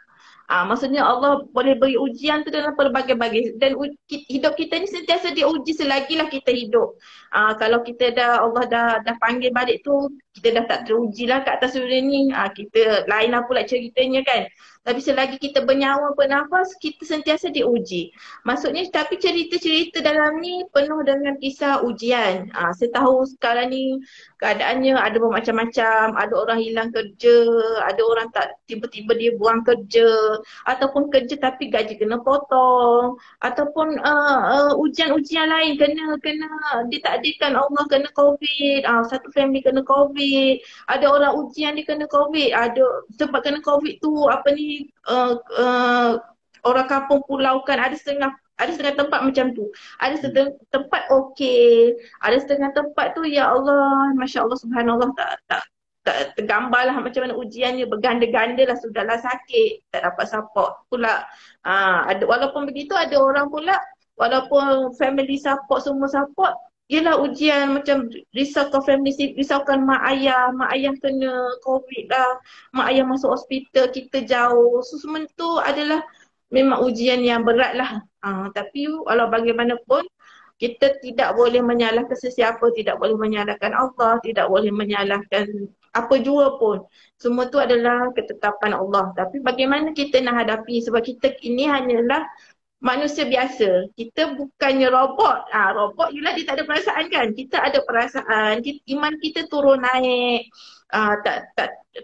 Maksudnya Allah boleh beri ujian tu dalam pelbagai-bagai, dan hidup kita ni sentiasa diuji selagilah kita hidup. Kalau kita Allah dah panggil balik tu, kita dah tak teruji lah kat atas dunia ni. Kita lain lah pula ceritanya kan. Tapi selagi kita bernyawa bernafas, kita sentiasa diuji. Maksudnya, tapi cerita-cerita dalam ni penuh dengan kisah ujian. Saya tahu sekarang ni keadaannya ada bermacam-macam. Ada orang hilang kerja, ada orang tak tiba-tiba dia buang kerja, ataupun kerja tapi gaji kena potong, ataupun ujian-ujian lain kena ditakdirkan Allah kena COVID. Satu family kena COVID, ada orang ujian dia kena COVID, ada sebab kena COVID tu orang kampung pulau kan, ada setengah tempat macam tu. Ada setengah tempat okey, ada setengah tempat tu ya Allah, Masya Allah, subhanallah, tak tergambar lah macam mana ujiannya, berganda-ganda lah, sudahlah sakit, tak dapat support pula. Walaupun begitu, ada orang pula, walaupun family support, semua support, yelah ujian macam risaukan family, risaukan mak ayah kena COVID lah, mak ayah masuk hospital, kita jauh. So semua tu adalah memang ujian yang berat lah. Tapi walau bagaimanapun, kita tidak boleh menyalahkan sesiapa, tidak boleh menyalahkan Allah, tidak boleh menyalahkan apa jua pun. Semua tu adalah ketetapan Allah. Tapi bagaimana kita nak hadapi, sebab kita ini hanyalah manusia biasa. Kita bukannya robot. Robot ialah dia tak ada perasaan kan. Kita ada perasaan. Iman kita turun naik.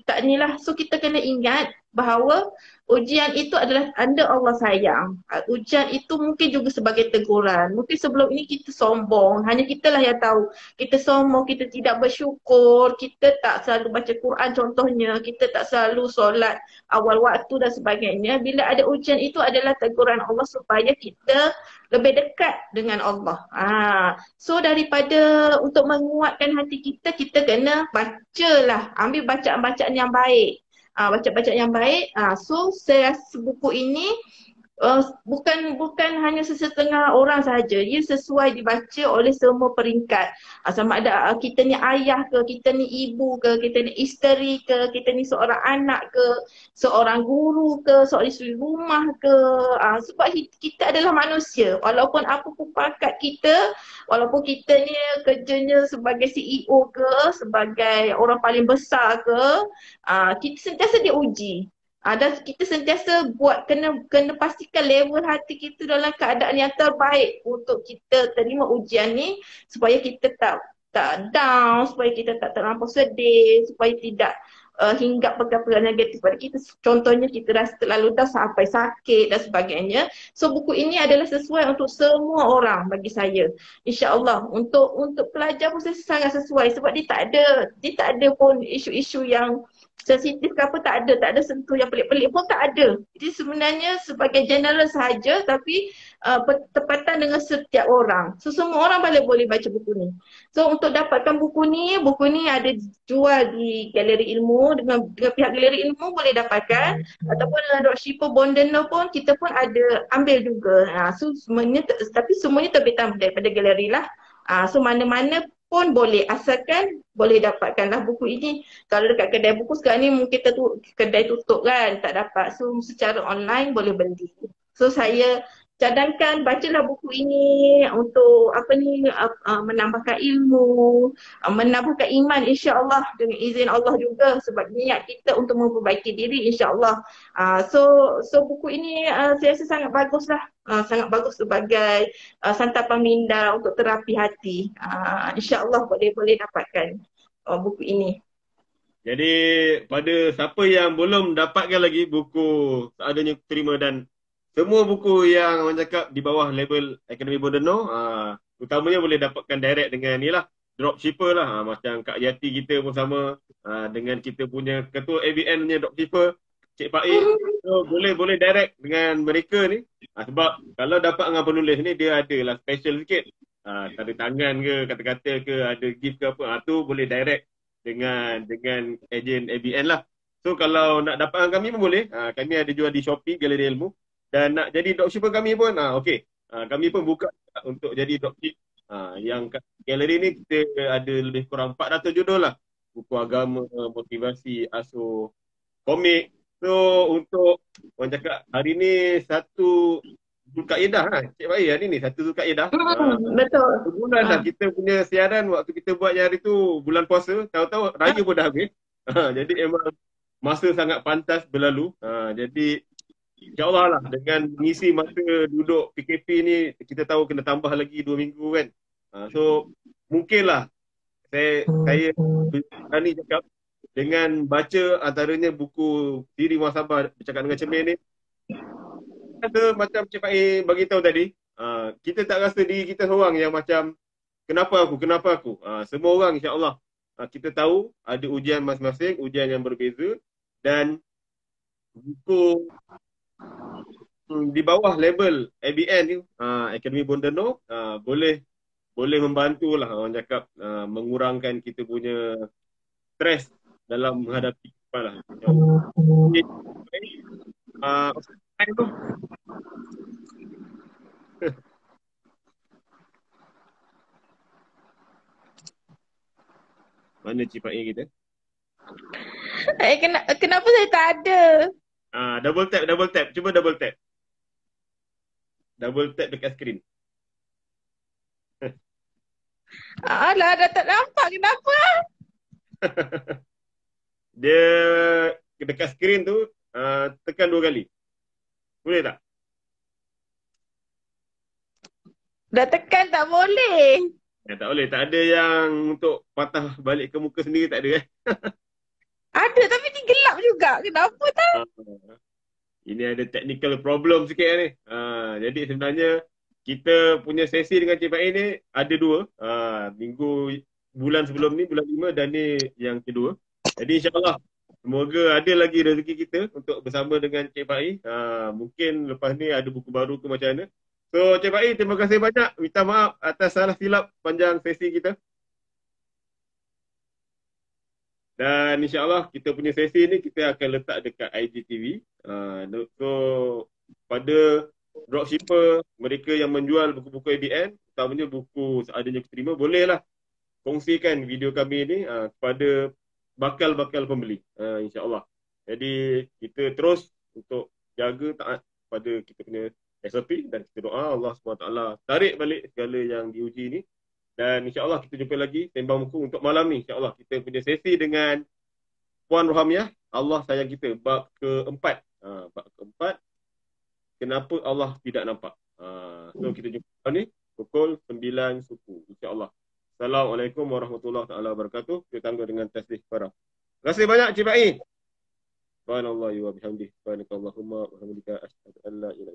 Tak inilah. So kita kena ingat bahawa ujian itu adalah tanda Allah sayang. Ujian itu mungkin juga sebagai teguran. Mungkin sebelum ini kita sombong. Hanya kitalah yang tahu. Kita sombong, kita tidak bersyukur, kita tak selalu baca Quran contohnya, kita tak selalu solat awal waktu dan sebagainya. Bila ada ujian itu adalah teguran Allah supaya kita lebih dekat dengan Allah. So daripada untuk menguatkan hati kita, kita kena bacalah. Ambil bacaan-bacaan yang baik. Bacaan-bacaan yang baik. So saya rasa buku ini bukan hanya sesetengah orang sahaja. Ia sesuai dibaca oleh semua peringkat. Sama ada kita ni ayah ke, kita ni ibu ke, kita ni isteri ke, kita ni seorang anak ke, seorang guru ke, seorang isteri rumah ke. Sebab kita adalah manusia. Walaupun apa pun pangkat kita, walaupun kita ni kerjanya sebagai CEO ke, sebagai orang paling besar ke, kita sentiasa diuji. Dan kita sentiasa kena pastikan level hati kita dalam keadaan yang terbaik untuk kita terima ujian ni, supaya kita tak down, supaya kita tak terlampau sedih, supaya tidak hinggap perkara-perkara negatif pada kita. Contohnya kita rasa terlalu down sampai sakit dan sebagainya. So buku ini adalah sesuai untuk semua orang bagi saya. InsyaAllah untuk pelajar pun saya sangat sesuai, sebab dia tak ada pun isu-isu yang sensitif ke apa, tak ada sentuh yang pelik-pelik pun tak ada. Jadi sebenarnya sebagai general sahaja, tapi bertepatan dengan setiap orang. So semua orang boleh baca buku ni. So untuk dapatkan buku ni ada jual di Galeri Ilmu, dengan pihak Galeri Ilmu boleh dapatkan, ataupun dengan dropshipper Bondeno pun kita pun ada ambil juga. So semuanya, tapi semuanya terbitan daripada galeri lah. So mana-mana pun boleh, asalkan boleh dapatkanlah buku ini. Kalau dekat kedai buku sekarang ni mungkin kedai tutup kan, tak dapat. So secara online boleh beli. So saya cadangkan bacalah buku ini untuk menambahkan ilmu, menambahkan iman, insya-Allah, dengan izin Allah juga, sebab niat kita untuk memperbaiki diri, insya-Allah. So buku ini saya rasa sangat baguslah. Sangat bagus sebagai santapan minda untuk terapi hati. InsyaAllah boleh dapatkan buku ini. Jadi pada siapa yang belum dapatkan lagi buku seadanya terima, dan semua buku yang orang cakap di bawah label Akademi Bondeno, utamanya boleh dapatkan direct dengan ni lah, dropshipper lah. Macam Kak Yati kita pun sama, dengan kita punya ketua ABN punya dropshipper, Cik Faiz. So boleh direct dengan mereka ni. Sebab kalau dapat dengan penulis ni, dia adalah special sikit. Tanda tangan ke, kata-kata ke, ada gift ke apa. Tu boleh direct dengan ejen ABN lah. So kalau nak dapat dengan kami pun boleh. Kami ada jual di Shopee, Galeri Ilmu. Dan nak jadi dropshipper kami pun, okey. Kami pun buka untuk jadi dropship. Yang kat galeri ni kita ada lebih kurang 400 judul lah. Buku agama, motivasi, asuh, komik. So untuk orang cakap hari ni satu Zulkaidah lah. Cik Baik hari ni satu Zulkaidah. Betul. Sebulan dah kita punya siaran waktu kita buat yang hari tu bulan puasa. Tahu-tahu raya pun dah habis. Jadi memang masa sangat pantas berlalu. Jadi InsyaAllah lah dengan mengisi masa duduk PKP ni, kita tahu kena tambah lagi 2 minggu kan. So mungkinlah saya berani cakap dengan baca antaranya buku Diri Muhasabah Bercakap dengan Cermin ni, rasa macam Cik Faiz bagi tahu tadi, kita tak rasa diri kita seorang yang macam kenapa aku. Semua orang insyaAllah kita tahu ada ujian masing-masing, ujian yang berbeza, dan buku di bawah label ABN ni, Akademi Bondeno, boleh membantu lah orang cakap, mengurangkan kita punya stres dalam menghadapi kehidupan lah. Mana Cik Faiz kita? Kenapa saya tak ada? Double tap. Cuba double tap. Double tap dekat skrin. Alah, dah tak nampak. Kenapa? Dia dekat skrin tu, tekan 2 kali. Boleh tak? Dah tekan tak boleh. Tak boleh. Tak ada yang untuk patah balik ke muka sendiri, tak ada eh? Ada tapi ni gelap juga. Kenapa tak? Ini ada technical problem sikit ni. Jadi sebenarnya kita punya sesi dengan Cik Faiz ni ada 2. Bulan sebelum ni, bulan 5, dan ni yang kedua. Jadi insyaAllah semoga ada lagi rezeki kita untuk bersama dengan Cik Faiz. Mungkin lepas ni ada buku baru ke macam mana. So Cik Faiz, terima kasih banyak. Minta maaf atas salah silap panjang sesi kita. Dan insyaAllah kita punya sesi ni kita akan letak dekat IGTV. So pada dropshipper, mereka yang menjual buku-buku ABN, utamanya buku Seadanya Ku Terima, bolehlah kongsikan video kami ni kepada bakal-bakal pembeli, insyaAllah. Jadi kita terus untuk jaga taat pada kita punya SOP, dan kita doa Allah SWT tarik balik segala yang diuji ni. Dan insyaAllah kita jumpa lagi sembang buku untuk malam ni. InsyaAllah kita punya sesi dengan Puan Rohamiah, Allah Sayang Kita, bab keempat. Bab keempat, kenapa Allah tidak nampak. So kita jumpa ni pukul 9 suku, insyaAllah. Assalamualaikum warahmatullahi wabarakatuh. Kita tangguh dengan tasbih para. Terima kasih banyak Cik Faiz. Subhanallah wa bihamdih. Subhanakallahumma wa bihamdika asyhadu an la ilaha